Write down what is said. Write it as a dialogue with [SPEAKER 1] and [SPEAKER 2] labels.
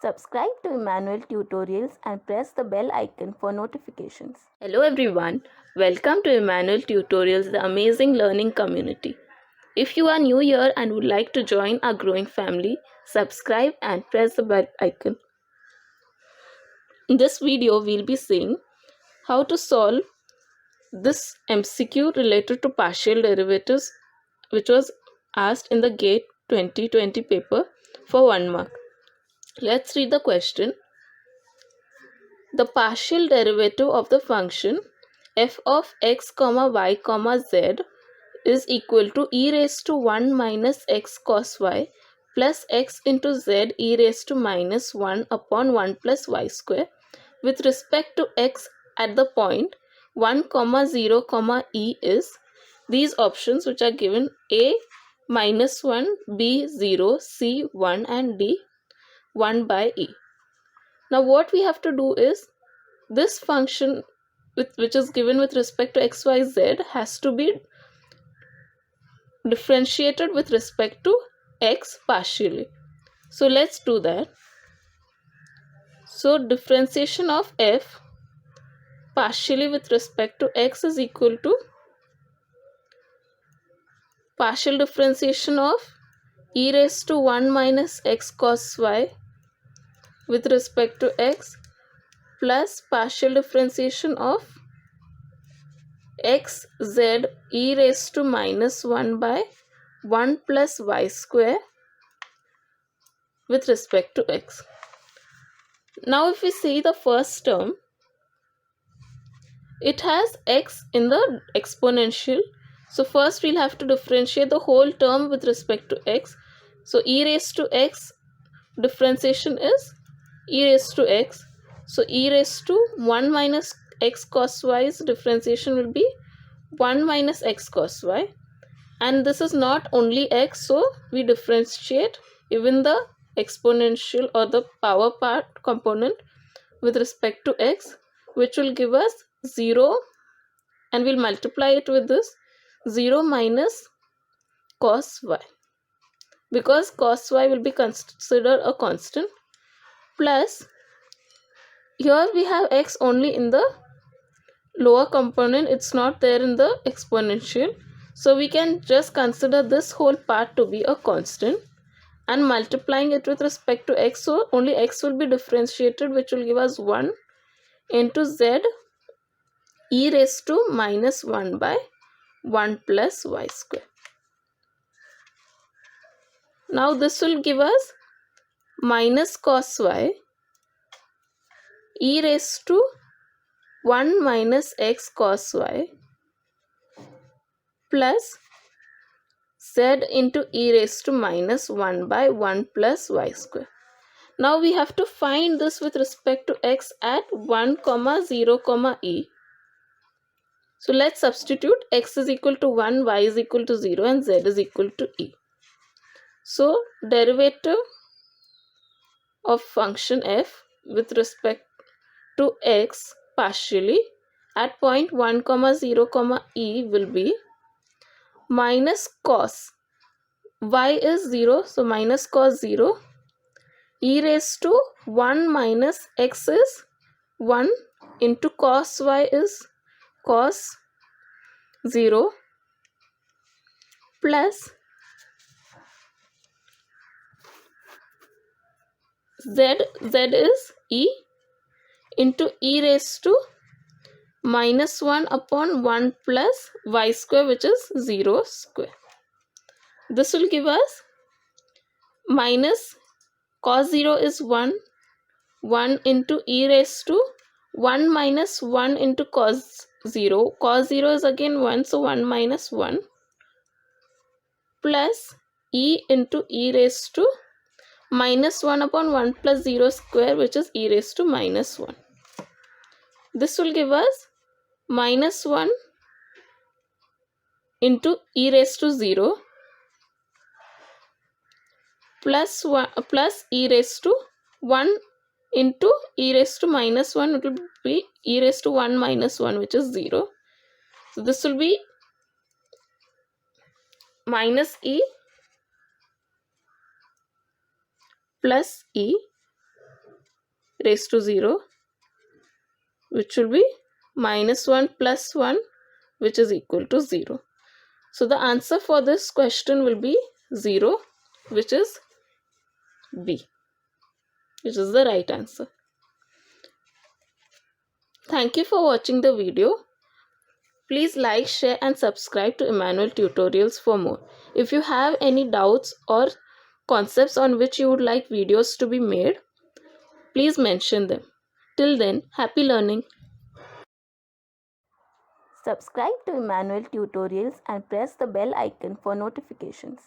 [SPEAKER 1] Subscribe to Emmanuel Tutorials and press the bell icon for notifications.
[SPEAKER 2] Hello everyone, welcome to Emmanuel Tutorials, the amazing learning community. If you are new here and would like to join our growing family, subscribe and press the bell icon. In this video, we'll be seeing how to solve this MCQ related to partial derivatives, which was asked in the GATE 2020 paper for 1 mark. Let's read the question. The partial derivative of the function f of x comma y comma z is equal to e raised to 1 minus x cos y plus x into z e raised to minus 1 upon 1 plus y square with respect to x at the point 1 comma 0 comma e is these options which are given a minus 1, b 0, c 1 and d 1 by e. Now what we have to do is this function which is given with respect to xyz has to be differentiated with respect to x partially. So let's do that. So differentiation of f partially with respect to x is equal to partial differentiation of e raised to 1 minus x cos y with respect to x plus partial differentiation of x z e raised to minus 1 by 1 plus y square with respect to x. Now if we see the first term, it has x in the exponential. So first we'll have to differentiate the whole term with respect to x. So e raised to x differentiation is e raised to x. So e raised to 1 minus x cos y's differentiation will be 1 minus x cos y. And this is not only x, so we differentiate even the exponential or the power part component with respect to x, which will give us 0, and we'll multiply it with this 0 minus cos y, because cos y will be considered a constant, plus here we have x only in the lower component, it's not there in the exponential, so we can just consider this whole part to be a constant and multiplying it with respect to x, so only x will be differentiated, which will give us 1 into z e raised to minus 1 by 1 plus y square. Now this will give us minus cos y e raised to 1 minus x cos y plus z into e raised to minus 1 by 1 plus y square. Now we have to find this with respect to x at 1 comma 0 comma e. So let's substitute x is equal to 1, y is equal to 0 and z is equal to e. So derivative of function f with respect to x partially at point 1 comma 0 comma e will be minus cos y is 0, so minus cos 0 e raised to 1 minus x is 1 into cos y is cos 0 plus z is e into e raised to minus 1 upon 1 plus y square, which is 0 square. This will give us minus cos 0 is 1 into e raised to 1 minus 1 into cos 0. Cos 0 is again 1, so 1 minus 1 plus e into e raised to minus 1 upon 1 plus 0 square, which is e raised to minus 1. This will give us minus 1 into e raised to 0 plus 1 plus e raised to 1 into e raised to minus 1, it will be e raised to 1 minus 1, which is 0. So this will be minus e plus e raised to 0, which will be minus 1 plus 1, which is equal to 0. So the answer for this question will be 0, which is B, which is the right answer. Thank you for watching the video. Please like, share and subscribe to Emmanuel Tutorials for more. If you have any doubts or concepts on which you would like videos to be made, please mention them. Till then, happy learning.
[SPEAKER 1] Subscribe to Emmanuel Tutorials and press the bell icon for notifications.